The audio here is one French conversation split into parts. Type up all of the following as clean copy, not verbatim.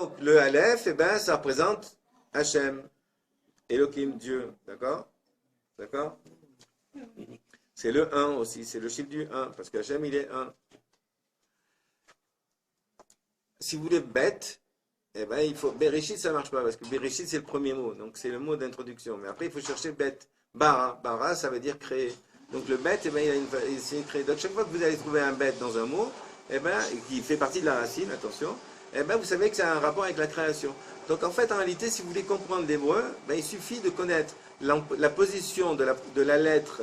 donc, le Aleph, eh ben, ça représente Hachem, Elohim, Dieu. D'accord? D'accord? C'est le 1 aussi, c'est le chiffre du 1, parce qu'Hachem, il est 1. Si vous voulez bête, eh ben, il faut. Bereshit, ça ne marche pas, parce que Bereshit, c'est le premier mot, donc c'est le mot d'introduction. Mais après, il faut chercher bête. Bara. Bara, ça veut dire créer. Donc le bête, eh ben, c'est créé. Donc chaque fois que vous allez trouver un bête dans un mot, eh ben, qui fait partie de la racine, attention, eh ben, vous savez que ça a un rapport avec la création. Donc en fait, en réalité, si vous voulez comprendre l'hébreu, ben, il suffit de connaître la position de la lettre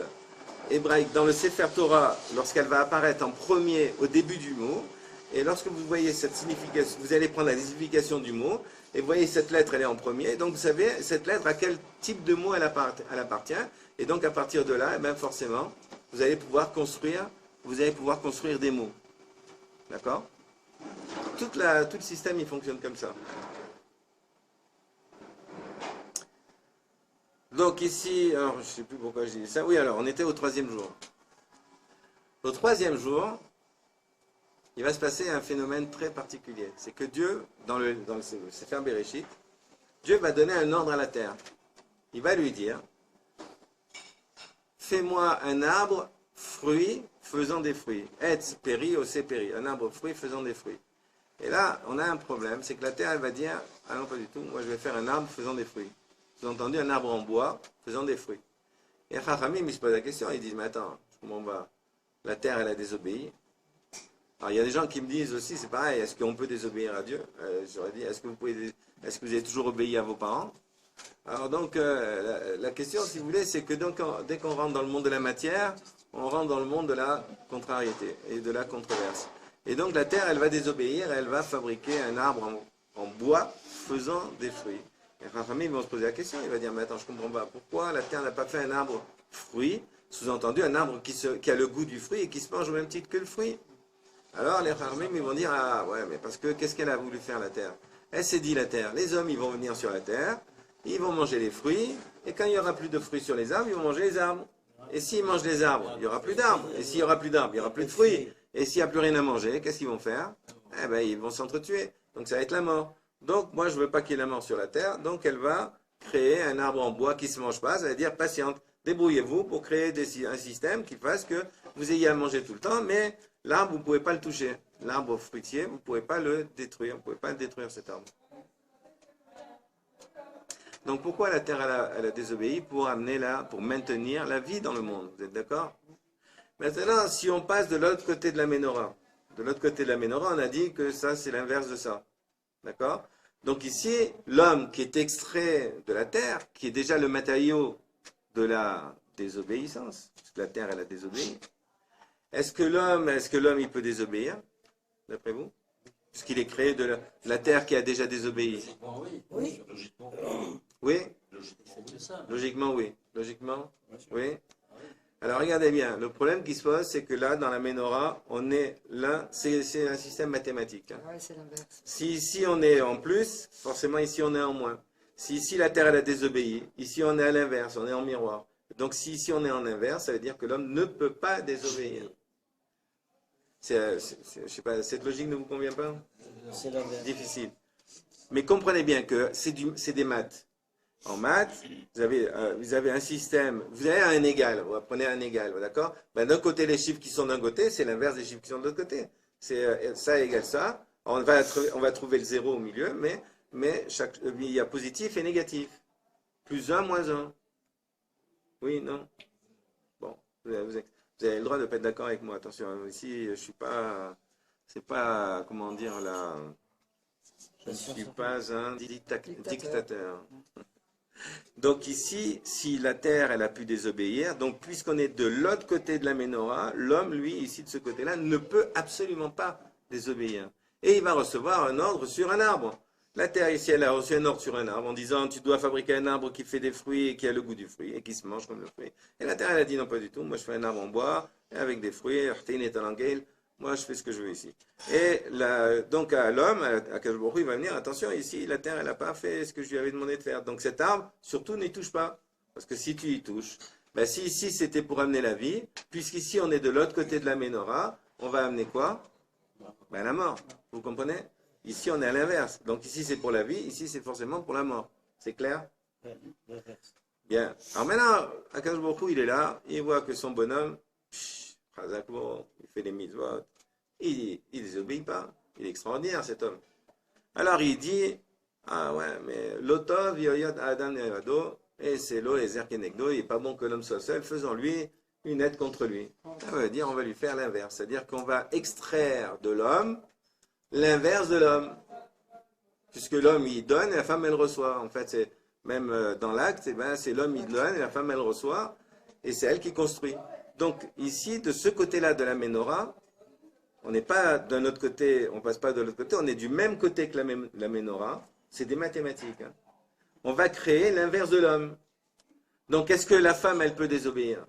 hébraïque dans le Sefer Torah lorsqu'elle va apparaître en premier au début du mot. Et lorsque vous voyez cette signification, vous allez prendre la signification du mot, et vous voyez cette lettre, elle est en premier, donc vous savez cette lettre à quel type de mot elle appartient, et donc à partir de là, eh bien forcément, vous allez pouvoir construire des mots. D'accord? Tout le système, il fonctionne comme ça. Donc ici, alors je ne sais plus pourquoi je dis ça, oui alors, on était au 3e jour. Au 3e jour, il va se passer un phénomène très particulier. C'est que Dieu, dans le Sefer Bereshit, Dieu va donner un ordre à la terre. Il va lui dire, fais-moi un arbre fruit faisant des fruits. Etz péri, osé péri. Un arbre fruit faisant des fruits. Et là, on a un problème, c'est que la terre, elle va dire, ah non, pas du tout, moi je vais faire un arbre faisant des fruits. Vous avez entendu, un arbre en bois faisant des fruits. Et Chachamim, il se pose la question, il dit, mais attends, comment va? La terre, elle a désobéi. Alors, il y a des gens qui me disent aussi, c'est pareil, est-ce qu'on peut désobéir à Dieu? J'aurais dit, est-ce que vous avez toujours obéi à vos parents? Alors donc, la question, si vous voulez, c'est que donc, dès qu'on rentre dans le monde de la matière, on rentre dans le monde de la contrariété et de la controverse. Et donc, la terre, elle va désobéir, elle va fabriquer un arbre en bois faisant des fruits. Et Rachamim, ils vont se poser la question, il va dire, mais attends, je ne comprends pas, pourquoi la terre n'a pas fait un arbre fruit, sous-entendu un arbre qui a le goût du fruit et qui se mange au même titre que le fruit? Alors les Chachamim, ils vont dire, ah ouais, mais parce que qu'est-ce qu'elle a voulu faire la terre? Elle s'est dit la terre, les hommes, ils vont venir sur la terre, ils vont manger les fruits, et quand il n'y aura plus de fruits sur les arbres, ils vont manger les arbres. Et s'ils mangent les arbres, il n'y aura plus d'arbres. Et s'il n'y aura plus d'arbres, il n'y aura plus de fruits. Et s'il n'y a plus rien à manger, qu'est-ce qu'ils vont faire? Eh bien, ils vont s'entretuer. Donc ça va être la mort. Donc moi, je ne veux pas qu'il y ait la mort sur la terre, donc elle va créer un arbre en bois qui ne se mange pas, ça veut dire patiente. Débrouillez-vous pour créer un système qui fasse que vous ayez à manger tout le temps, mais l'arbre, vous ne pouvez pas le toucher. L'arbre fruitier, vous ne pouvez pas le détruire. Vous ne pouvez pas détruire cet arbre. Donc pourquoi la terre elle a désobéi? Pour maintenir la vie dans le monde. Vous êtes d'accord? Maintenant, si on passe de l'autre côté de la Ménorah, on a dit que ça, c'est l'inverse de ça. D'accord? Donc ici, l'homme qui est extrait de la terre, qui est déjà le matériau de la désobéissance, parce que la terre, elle a désobéi. Est-ce que l'homme, il peut désobéir, d'après vous? Puisqu'il est créé de la terre qui a déjà désobéi. Logiquement, oui. Logiquement, oui. Logiquement, oui. Logiquement, oui. Alors regardez bien, le problème qui se pose, c'est que là, dans la Ménorah, on est là, c'est un système mathématique. Hein. Ouais, c'est l'inverse. Si ici on est en plus, forcément ici on est en moins. Si ici la terre elle a désobéi, ici on est à l'inverse, on est en miroir. Donc si ici on est en inverse, ça veut dire que l'homme ne peut pas désobéir. Je sais pas, cette logique ne vous convient pas? C'est l'inverse. Difficile. Mais comprenez bien que c'est des maths. En maths, vous avez un système, vous avez un égal, vous prenez un égal, d'accord? Ben, d'un côté, les chiffres qui sont d'un côté, c'est l'inverse des chiffres qui sont de l'autre côté. C'est ça égale ça. On va trouver le zéro au milieu, mais il y a positif et négatif. Plus 1, moins 1. Oui, non? Bon, vous avez le droit de ne pas être d'accord avec moi. Attention, ici, je ne suis pas, c'est pas, comment dire, là, je ne suis pas un dictateur. Donc ici, si la terre, elle a pu désobéir, donc puisqu'on est de l'autre côté de la Ménorah, l'homme, lui, ici de ce côté-là, ne peut absolument pas désobéir. Et il va recevoir un ordre sur un arbre. La terre, ici, elle a reçu un ordre sur un arbre en disant, tu dois fabriquer un arbre qui fait des fruits et qui a le goût du fruit et qui se mange comme le fruit. Et la terre, elle a dit, non, pas du tout, moi je fais un arbre en bois, avec des fruits, moi je fais ce que je veux ici. Et donc à l'homme, à Kajbourou, il va venir, attention, ici, la terre, elle n'a pas fait ce que je lui avais demandé de faire. Donc cet arbre, surtout, n'y touche pas. Parce que si tu y touches, ben, si ici c'était pour amener la vie, puisqu'ici on est de l'autre côté de la Ménorah, on va amener quoi? Ben, la mort. Vous comprenez? Ici, on est à l'inverse. Donc ici, c'est pour la vie, ici, c'est forcément pour la mort. C'est clair? Bien. Alors maintenant, Akadosh Baruch Hu, il est là, il voit que son bonhomme, il fait des mitzvot, il désobéit pas. Il est extraordinaire, cet homme. Alors il dit, ah ouais, mais l'otov yoyot adam nevado, et c'est l'eau et kenegdo, il n'est pas bon que l'homme soit seul, faisons-lui une aide contre lui. Ça veut dire, on va lui faire l'inverse, c'est-à-dire qu'on va extraire de l'homme l'inverse de l'homme. Puisque l'homme, il donne et la femme, elle reçoit. En fait, c'est même dans l'acte, eh ben, c'est l'homme, il donne et la femme, elle reçoit, et c'est elle qui construit. Donc ici, de ce côté-là de la menorah, on n'est pas d'un autre côté, on passe pas de l'autre côté, on est du même côté que la menorah, c'est des mathématiques. Hein. On va créer l'inverse de l'homme. Donc est-ce que la femme, elle peut désobéir?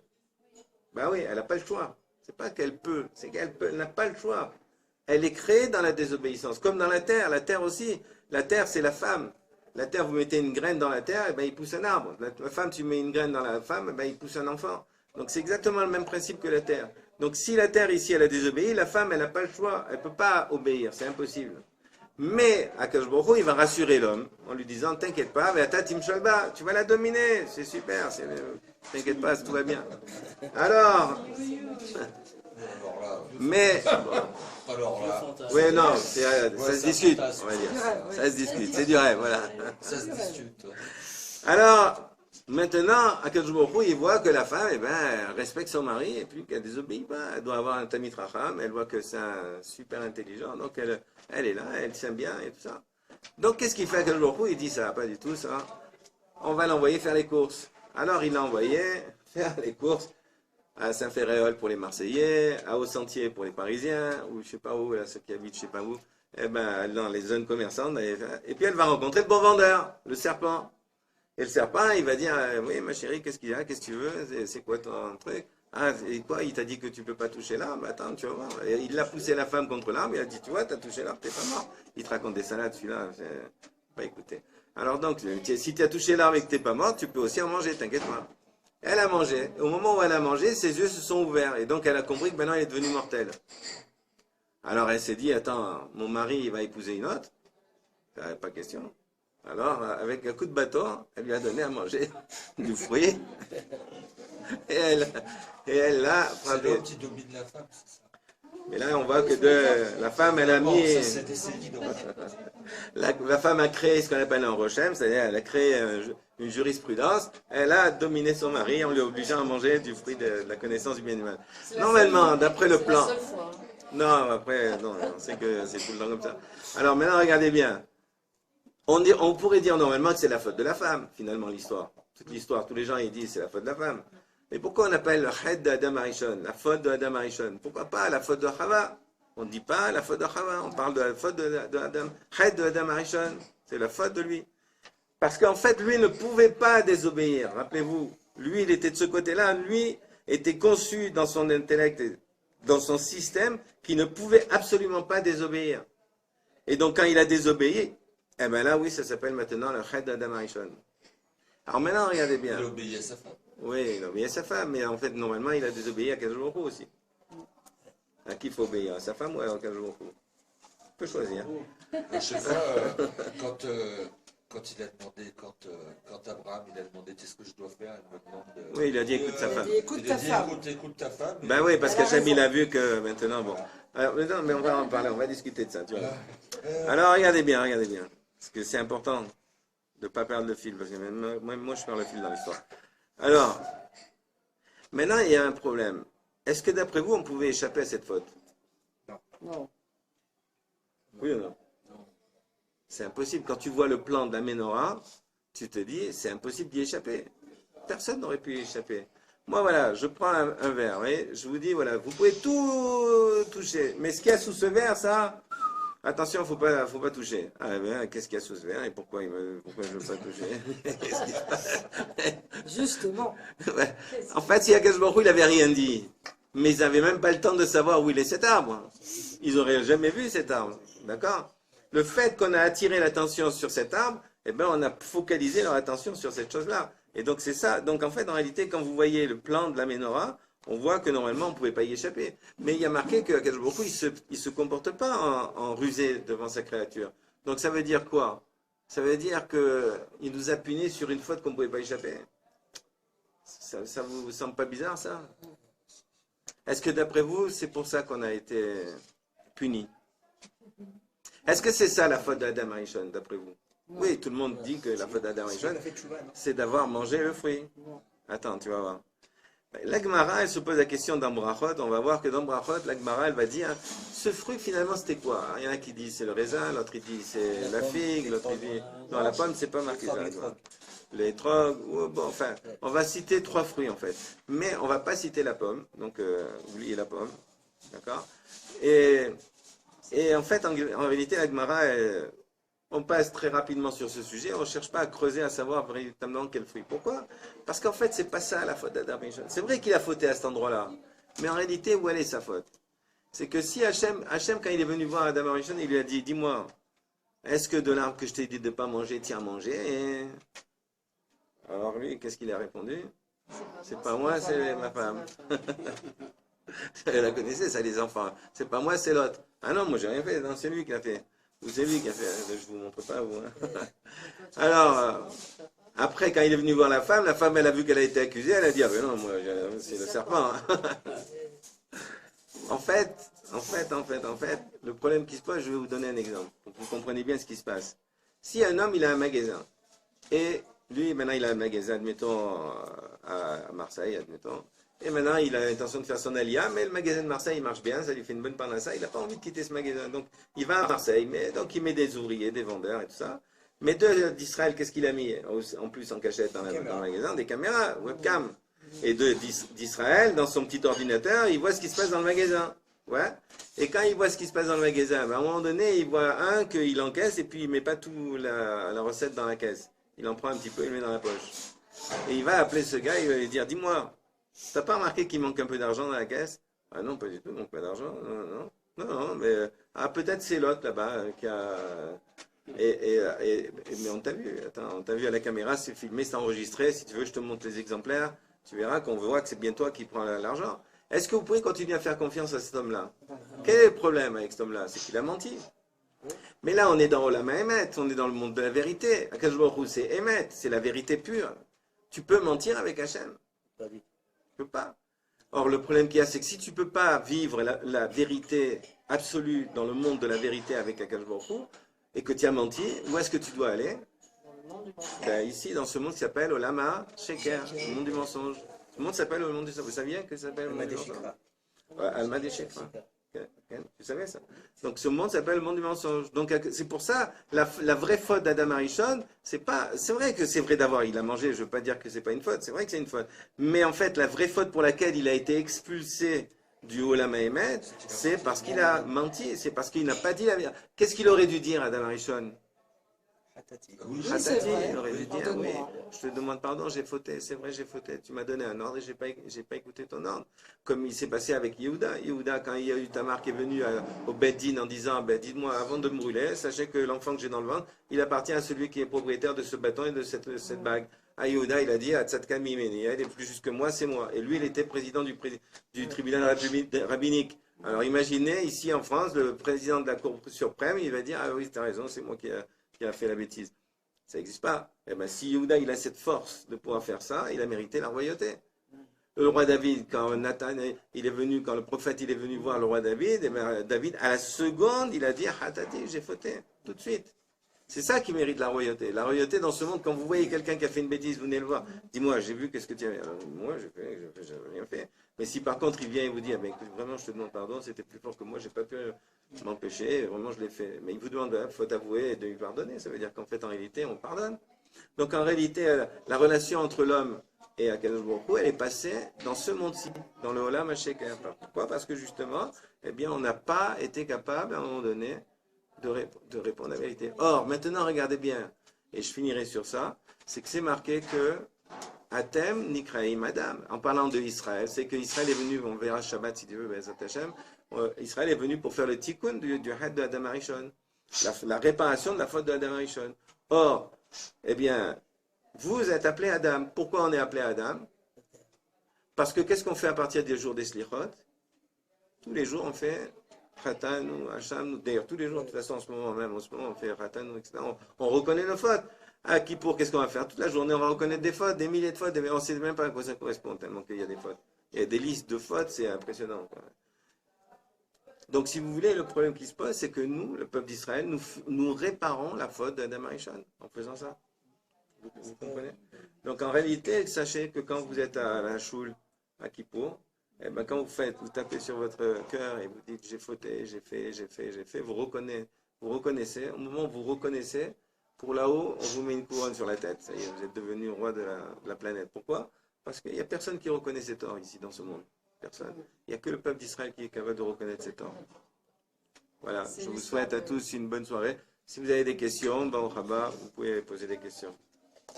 Ben oui, elle n'a pas le choix. C'est pas qu'elle peut, c'est qu'elle n'a pas le choix. Elle est créée dans la désobéissance, comme dans la terre aussi. La terre, c'est la femme. La terre, vous mettez une graine dans la terre, et ben, il pousse un arbre. La femme, tu mets une graine dans la femme, et ben, il pousse un enfant. Donc c'est exactement le même principe que la terre. Donc si la terre ici, elle a désobéi, la femme, elle n'a pas le choix, elle ne peut pas obéir, c'est impossible. Mais Akadosh Baruch Hu, il va rassurer l'homme en lui disant, t'inquiète pas, tu vas la dominer, c'est super, t'inquiète pas, tout va bien. Alors, mais, oui, non, ça se discute, on va dire. Ça se discute, c'est du rêve, voilà. Ça se discute. Alors, maintenant, Akadosh Baruch Hu, il voit que la femme, eh ben, elle respecte son mari et puis qu'elle désobéit pas. Elle doit avoir un tamid racham, elle voit que c'est un super intelligent, donc elle est là, elle tient bien et tout ça. Donc, qu'est-ce qu'il fait Akadosh Baruch Hu? Il dit ça, pas du tout ça. On va l'envoyer faire les courses. Alors, il l'a envoyé faire les courses à Saint-Féréol pour les Marseillais, à Haut-Sentier pour les Parisiens, ou je sais pas où, là, ceux qui habitent je sais pas où, eh ben, dans les zones commerçantes. Et puis, elle va rencontrer le bon vendeur, le serpent. Et le serpent, il va dire, oui, ma chérie, qu'est-ce qu'il y a, qu'est-ce que tu veux, c'est quoi ton truc? Ah, et quoi, il t'a dit que tu peux pas toucher l'arbre? Attends, tu vas voir. Et il a poussé la femme contre l'arbre, il a dit, tu vois, t'as touché l'arbre, t'es pas mort. Il te raconte des salades, celui-là, pas écouter. Alors donc, si tu as touché l'arbre et que t'es pas mort, tu peux aussi en manger, t'inquiète pas. Elle a mangé. Au moment où elle a mangé, ses yeux se sont ouverts. Et donc, elle a compris que maintenant, elle est devenue mortelle. Alors, elle s'est dit, attends, mon mari, il va épouser une autre. Pas question. Alors, avec un coup de bâton, elle lui a donné à manger du fruit. Et elle l'a frappé. C'est l'homme qui domine la femme, c'est ça. Mais là, on voit que la femme, elle a mis... La femme a créé ce qu'on appelle un rochem, c'est-à-dire elle a créé une jurisprudence. Elle a dominé son mari en lui obligeant à manger du fruit de la connaissance du bien et du mal. Normalement, d'après le plan... Non, après, non, on sait que c'est tout le temps comme ça. Alors maintenant, regardez bien. On pourrait dire normalement que c'est la faute de la femme, finalement, l'histoire. Toute l'histoire, tous les gens ils disent c'est la faute de la femme. Mais pourquoi on appelle le Hed de Adam Arishon, la faute de Adam Arishon? Pourquoi pas la faute de Chava? On ne dit pas la faute de Chava, on parle de la faute de Adam. Hed de Adam Arishon, c'est la faute de lui. Parce qu'en fait, lui ne pouvait pas désobéir. Rappelez-vous, lui, il était de ce côté-là, lui était conçu dans son intellect, dans son système, qui ne pouvait absolument pas désobéir. Et donc, quand il a désobéi, eh bien là, oui, ça s'appelle maintenant le Hed d'Adam Arishon. Alors maintenant, regardez bien. Il a obéi à sa femme. Oui, il a obéi à sa femme, mais en fait, normalement, il a désobéi à Akadosh Baruch Hu aussi. À qui il faut obéir? À sa femme ou à Akadosh Baruch Hu? On peut choisir. Je sais pas, quand il a demandé, quand Abraham il a demandé qu'est-ce que je dois faire, il me demande. Oui, il a dit écoute sa femme. Écoute ta femme. Écoute ta femme. Ben oui, parce qu'Hachem, il a vu que maintenant, bon. Alors, non, mais on va en parler, on va discuter de ça, tu vois. Alors, regardez bien. Parce que c'est important de ne pas perdre le fil, parce que même moi, je perds le fil dans l'histoire. Alors, maintenant, il y a un problème. Est-ce que d'après vous, on pouvait échapper à cette faute? Non. Oui ou non? C'est impossible. Quand tu vois le plan de la menorah, tu te dis, c'est impossible d'y échapper. Personne n'aurait pu y échapper. Moi, voilà, je prends un verre, vous voyez, je vous dis, voilà, vous pouvez tout toucher. Mais ce qu'il y a sous ce verre, ça, attention, faut pas toucher. Ah ben, qu'est-ce qu'il y a sous ce verre et pourquoi je ne veux pas toucher? Qu'est-ce qui se passe? Justement. Ouais. En fait, si Akadosh Baruch Hu, il n'avait rien dit, mais ils n'avaient même pas le temps de savoir où il est cet arbre. Ils n'auraient jamais vu cet arbre, d'accord? Le fait qu'on a attiré l'attention sur cet arbre, eh ben, on a focalisé leur attention sur cette chose-là. Et donc, c'est ça. Donc, en fait, en réalité, quand vous voyez le plan de la menorah, on voit que normalement on ne pouvait pas y échapper. Mais il y a marqué que Akadosh Baruch Hu, il se comporte pas en rusé devant sa créature. Donc ça veut dire quoi? Ça veut dire qu'il nous a punis sur une faute qu'on ne pouvait pas échapper. Ça vous semble pas bizarre, ça? Est-ce que d'après vous, c'est pour ça qu'on a été punis? Est-ce que c'est ça la faute d'Adam Arishon, d'après vous? Oui, tout le monde dit que la faute d'Adam Arishon, c'est d'avoir mangé le fruit. Attends, tu vas voir. La Gemara, elle se pose la question dans Brachot. On va voir que dans Brachot, la Gemara, elle va dire, ce fruit finalement c'était quoi? Il y en a qui disent c'est le raisin, l'autre il dit c'est la figue, l'autre il dit non, la pomme, c'est pas marqué ça. Les trogues, bon, enfin, on va citer 3 fruits en fait, mais on va pas citer la pomme, donc oubliez la pomme, d'accord? Et en fait, en réalité, la Gemara, on passe très rapidement sur ce sujet, on ne cherche pas à creuser, à savoir véritablement quel fruit. Pourquoi? Parce qu'en fait, c'est pas ça la faute d'Adam Arishon. C'est vrai qu'il a fauté à cet endroit-là, mais en réalité, où elle est sa faute? C'est que si Hachem, quand il est venu voir Adam Arishon, il lui a dit, dis-moi, est-ce que de l'arbre que je t'ai dit de ne pas manger, tu as mangé? Et alors lui, qu'est-ce qu'il a répondu? C'est pas moi, c'est ma femme. Vous la connaissez, ça, les enfants. C'est pas moi, c'est l'autre. Ah non, moi, j'ai rien fait. Non, c'est lui qui l'a fait. Ou c'est lui qui a fait. Je vous montre pas, vous. Hein. Alors, après, quand il est venu voir la femme, elle a vu qu'elle a été accusée. Elle a dit, ah ben non, moi, c'est le serpent. En fait, le problème qui se pose, je vais vous donner un exemple. Pour que vous compreniez bien ce qui se passe. Si un homme, il a un magasin, et lui, maintenant, il a un magasin, admettons, à Marseille, admettons. Et maintenant, il a l'intention de faire son alia, mais le magasin de Marseille, il marche bien, ça lui fait une bonne parnassa. Il n'a pas envie de quitter ce magasin. Donc, il va à Marseille, mais donc il met des ouvriers, des vendeurs et tout ça. Mais d'Israël, qu'est-ce qu'il a mis en plus en cachette dans le magasin? Des caméras, webcam. Et d'Israël, dans son petit ordinateur, il voit ce qui se passe dans le magasin. Ouais. Et quand il voit ce qui se passe dans le magasin, ben, à un moment donné, il voit qu'il encaisse et puis il ne met pas tout la recette dans la caisse. Il en prend un petit peu et il le met dans la poche. Et il va appeler ce gars, il va lui dire, dis-moi, t'as pas remarqué qu'il manque un peu d'argent dans la caisse? Ah non, pas du tout, il manque pas d'argent. Non, mais peut-être c'est l'autre là-bas qui a... mais on t'a vu, attends, on t'a vu à la caméra, c'est filmé, c'est enregistré. Si tu veux, je te montre les exemplaires. Tu verras qu'on voit que c'est bien toi qui prends l'argent. Est-ce que vous pouvez continuer à faire confiance à cet homme-là? Quel est le problème avec cet homme-là? C'est qu'il a menti. Mais là, on est dans Olam Emet, on est dans le monde de la vérité. Akadosh Baruch Hu, c'est Emet, c'est la vérité pure. Tu peux mentir avec Hachem? Tu peux pas. Or, le problème qu'il y a, c'est que si tu ne peux pas vivre la vérité absolue dans le monde de la vérité avec Akadosh Baruch Hu, et que tu as menti, où est-ce que tu dois aller? Ben, ici, dans ce monde qui s'appelle Olama Sheker, le monde du mensonge. Ce monde s'appelle le monde du mensonge. Vous saviez que ça s'appelle le monde du mensonge? Alma des Shekra. Tu savais ça? Donc ce monde s'appelle le monde du mensonge. Donc c'est pour ça, la vraie faute d'Adam Arishon, c'est vrai que c'est vrai d'avoir, il a mangé, je ne veux pas dire que c'est pas une faute, c'est vrai que c'est une faute. Mais en fait, la vraie faute pour laquelle il a été expulsé du Olam Haemet, c'est parce qu'il a menti, c'est parce qu'il n'a pas dit la vérité. Qu'est-ce qu'il aurait dû dire, Adam Arishon? Hatati, il aurait dû dire, oui, je te demande pardon, j'ai fauté, c'est vrai, j'ai fauté. Tu m'as donné un ordre et j'ai pas écouté ton ordre. Comme il s'est passé avec Yehuda. Yehuda, quand il y a eu Tamar qui est venu au Beddin en disant, dites-moi, avant de me brûler, sachez que l'enfant que j'ai dans le ventre, il appartient à celui qui est propriétaire de ce bâton et de cette bague. À Yehuda, il a dit, à Tzadka Mimeni, il est plus juste que moi, c'est moi. Et lui, il était président du tribunal rabbinique. Alors imaginez, ici en France, le président de la Cour suprême, il va dire, ah oui, tu as raison, c'est moi qui a fait la bêtise. Ça n'existe pas. Eh bien, si Yehuda, il a cette force de pouvoir faire ça, il a mérité la royauté. Le roi David, quand Nathan, il est venu, quand le prophète, il est venu voir le roi David, eh bien, David, à la seconde, il a dit, Hatati, j'ai fauté, tout de suite. C'est ça qui mérite la royauté. La royauté dans ce monde, quand vous voyez quelqu'un qui a fait une bêtise, vous venez le voir. Dis-moi, j'ai vu, qu'est-ce que tu as fait? Moi, j'ai rien fait. Mais si par contre, il vient et vous dit, ah, ben, vraiment, je te demande pardon, c'était plus fort que moi, j'ai pas pu m'empêcher, vraiment, je l'ai fait. Mais il vous demande, il faut avouer et de lui pardonner. Ça veut dire qu'en fait, en réalité, on pardonne. Donc, en réalité, la relation entre l'homme et Akadosh Baruch Hu, elle est passée dans ce monde-ci, dans le Olam HaSheker. Pourquoi? Parce que justement, eh bien, on n'a pas été capable, à un moment donné, de répondre à la vérité. Or, maintenant, regardez bien, et je finirai sur ça, c'est que c'est marqué que Atem Nikraim Adam, en parlant de Israël, c'est que Israël est venu, on verra Shabbat si tu veux, Bezat Hashem, Israël est venu pour faire le tikkun du had de Adam Arishon, la réparation de la faute de Adam Arishon. Or, eh bien, vous êtes appelé Adam. Pourquoi on est appelé Adam? Parce que qu'est-ce qu'on fait à partir des jours des Slichot? Tous les jours, on fait Khatan ou Hacham. D'ailleurs, tous les jours, de toute façon, en ce moment même, on fait Khatan ou etc. On reconnaît nos fautes. À Kippour, qu'est-ce qu'on va faire? Toute la journée, on va reconnaître des fautes, des milliers de fautes. On ne sait même pas à quoi ça correspond, tellement qu'il y a des fautes. Il y a des listes de fautes, c'est impressionnant. Donc, si vous voulez, le problème qui se pose, c'est que nous, le peuple d'Israël, nous réparons la faute d'Adam Arishon en faisant ça. Vous comprenez? Donc, en réalité, sachez que quand vous êtes à la choule, à Kippour, eh ben, quand vous tapez sur votre cœur et vous dites j'ai fauté, j'ai fait, vous reconnaissez, au moment où vous reconnaissez, pour là-haut, on vous met une couronne sur la tête. Ça y est, vous êtes devenu roi de la planète. Pourquoi? Parce qu'il n'y a personne qui reconnaît ses torts ici dans ce monde. Personne. Il n'y a que le peuple d'Israël qui est capable de reconnaître ses torts. Voilà, je vous souhaite à tous une bonne soirée. Si vous avez des questions, au Rabat, vous pouvez poser des questions.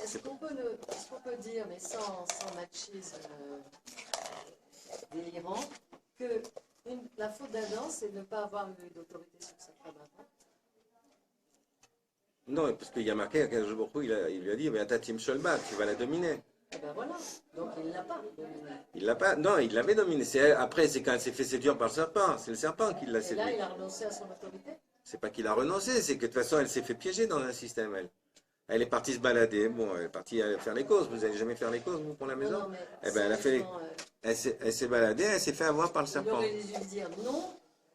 Est-ce qu'on peut dire, mais sans machisme délirant, que la faute d'Adam, c'est de ne pas avoir eu d'autorité sur sa femme avant? Non, parce qu'il y a marqué, il lui a dit, mais Atatim Sholba, tu vas la dominer. Eh ben voilà, donc il ne l'a pas dominé. Il l'a pas, non, il l'avait dominé. Après, c'est quand elle s'est fait séduire par le serpent. C'est le serpent qui l'a Et séduit. là, il a renoncé à son autorité? C'est pas qu'il a renoncé, c'est que de toute façon, elle s'est fait piéger dans un système, elle. Elle est partie se balader, bon, elle est partie faire les courses. Vous n'allez jamais faire les courses, vous, pour la maison? Non, mais eh ben, elle a fait elle s'est baladée, elle s'est fait avoir par le il serpent. aurait dû dire non,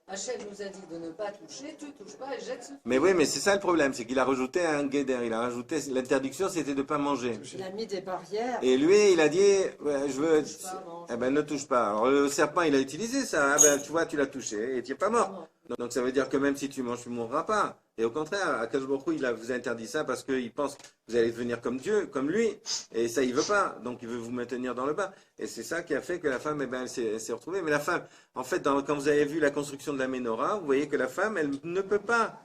Hachem nous a dit de ne pas toucher, tu ne touches pas et jette ce fruit. Mais oui, mais c'est ça le problème, c'est qu'il a rajouté un guéder, il a rajouté, l'interdiction c'était de ne pas manger. Il a mis des barrières. Et lui, il a dit, ouais, je veux, Pas, eh ben ne touche pas. Alors le serpent, il a utilisé ça, ah ben tu vois, tu l'as touché et tu n'es pas mort. Donc ça veut dire que même si tu manges, tu ne mourras pas. Et au contraire, Akash Baruch Hu, il vous a interdit ça parce qu'il pense que vous allez devenir comme Dieu, comme lui. Et ça, il veut pas. Donc il veut vous maintenir dans le bas. Et c'est ça qui a fait que la femme, eh ben, elle s'est retrouvée. Mais la femme, en fait, quand vous avez vu la construction de la menorah, vous voyez que la femme, elle ne peut pas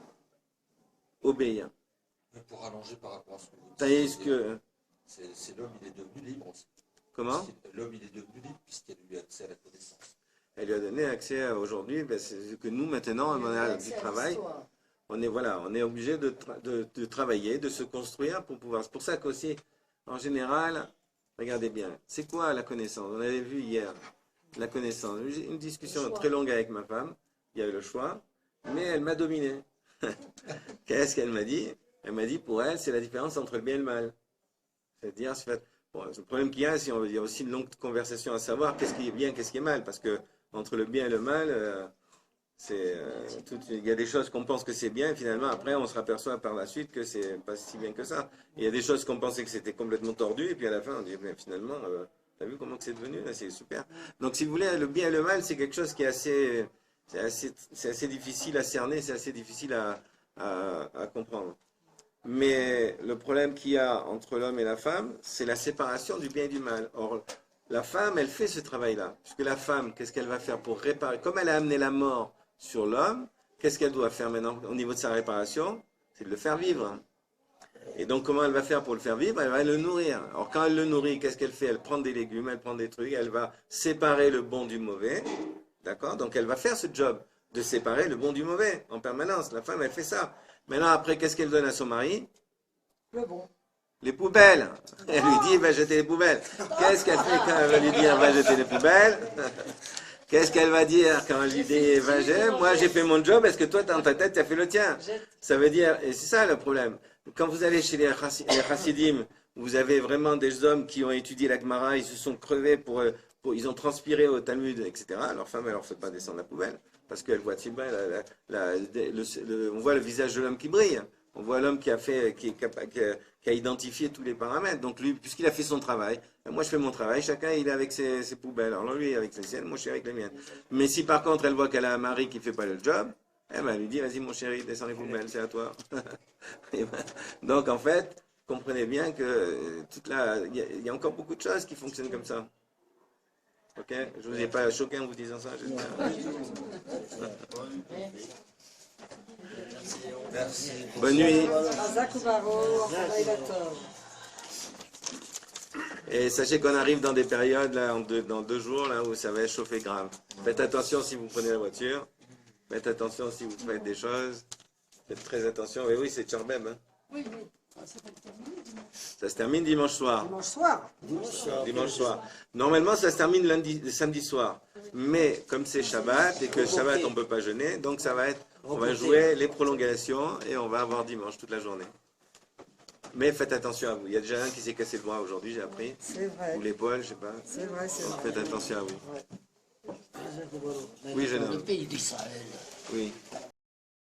obéir. Mais pour allonger par rapport à ce que vous C'est-à-dire dites, que... c'est l'homme, il est devenu libre aussi. Comment? L'homme, il est devenu libre puisqu'il lui a accès à la connaissance. Elle lui a donné accès aujourd'hui, ben, c'est que nous, maintenant, on a du travail. On est obligé de travailler, de se construire pour pouvoir. C'est pour ça qu'aussi, en général, regardez bien, c'est quoi la connaissance? On avait vu hier la connaissance. J'ai eu une discussion très longue avec ma femme, il y a eu le choix, mais elle m'a dominé. Qu'est-ce qu'elle m'a dit? Elle m'a dit, pour elle, c'est la différence entre le bien et le mal. C'est-à-dire, bon, le problème qu'il y a, c'est il y a aussi une longue conversation à savoir qu'est-ce qui est bien, qu'est-ce qui est mal, parce que entre le bien et le mal, il y a des choses qu'on pense que c'est bien, et finalement, après, on se aperçoit par la suite que c'est pas si bien que ça. Il y a des choses qu'on pensait que c'était complètement tordu, et puis à la fin, on dit, mais finalement, t'as vu comment c'est devenu, là, c'est super. Donc, si vous voulez, le bien et le mal, c'est quelque chose qui est assez difficile à cerner, c'est assez difficile à comprendre. Mais le problème qu'il y a entre l'homme et la femme, c'est la séparation du bien et du mal. Or, la femme, elle fait ce travail-là. Puisque la femme, qu'est-ce qu'elle va faire pour réparer? Comme elle a amené la mort sur l'homme, qu'est-ce qu'elle doit faire maintenant au niveau de sa réparation? C'est de le faire vivre. Et donc, comment elle va faire pour le faire vivre? Elle va le nourrir. Alors, quand elle le nourrit, qu'est-ce qu'elle fait? Elle prend des légumes, elle prend des trucs, elle va séparer le bon du mauvais. D'accord? Donc, elle va faire ce job de séparer le bon du mauvais en permanence. La femme, elle fait ça. Maintenant, après, qu'est-ce qu'elle donne à son mari? Le bon. Les poubelles. Elle lui dit, va jeter les poubelles. Qu'est-ce qu'elle fait quand elle va lui dire, va jeter les poubelles? Qu'est-ce qu'elle va dire quand elle lui dit, va jeter? Moi, j'ai fait mon job, est-ce que toi, dans ta tête, tu as fait le tien? Ça veut dire, et c'est ça le problème. Quand vous allez chez les Chassidim, vous avez vraiment des hommes qui ont étudié la Gemara, ils se sont crevés ils ont transpiré au Talmud, etc. Leur femme, elle leur fait pas descendre la poubelle. Parce qu'elle voit Tilba, on voit le visage de l'homme qui brille. On voit l'homme qui a identifié tous les paramètres. Donc lui, puisqu'il a fait son travail, moi je fais mon travail, chacun il est avec ses poubelles. Alors lui avec les siennes, moi je suis avec les miennes. Mais si par contre elle voit qu'elle a un mari qui ne fait pas le job, elle lui dit, vas-y mon chéri, descends les poubelles, c'est à toi. Donc en fait, comprenez bien que il y a encore beaucoup de choses qui fonctionnent comme ça. Ok? Je ne vous ai pas choqué en vous disant ça, j'espère. Merci. Bonne nuit. Et sachez qu'on arrive dans des périodes, là, dans 2 jours, là, où ça va chauffer grave. Faites attention si vous prenez la voiture. Faites attention si vous faites des choses. Faites très attention. Et oui, c'est Tcharbem. Hein. Oui, oui. Ça se termine dimanche soir. Dimanche soir. Dimanche soir. Normalement, ça se termine samedi soir. Mais comme c'est Shabbat et que Shabbat on ne peut pas jeûner, donc ça va être, on va jouer les prolongations et on va avoir dimanche toute la journée. Mais faites attention à vous. Il y a déjà un qui s'est cassé le bras aujourd'hui, j'ai appris. C'est vrai. Ou l'épaule, je sais pas. C'est vrai, c'est Donc, vrai. faites attention à vous. Ouais. Oui, jeune Le homme. pays d'Israël, Oui.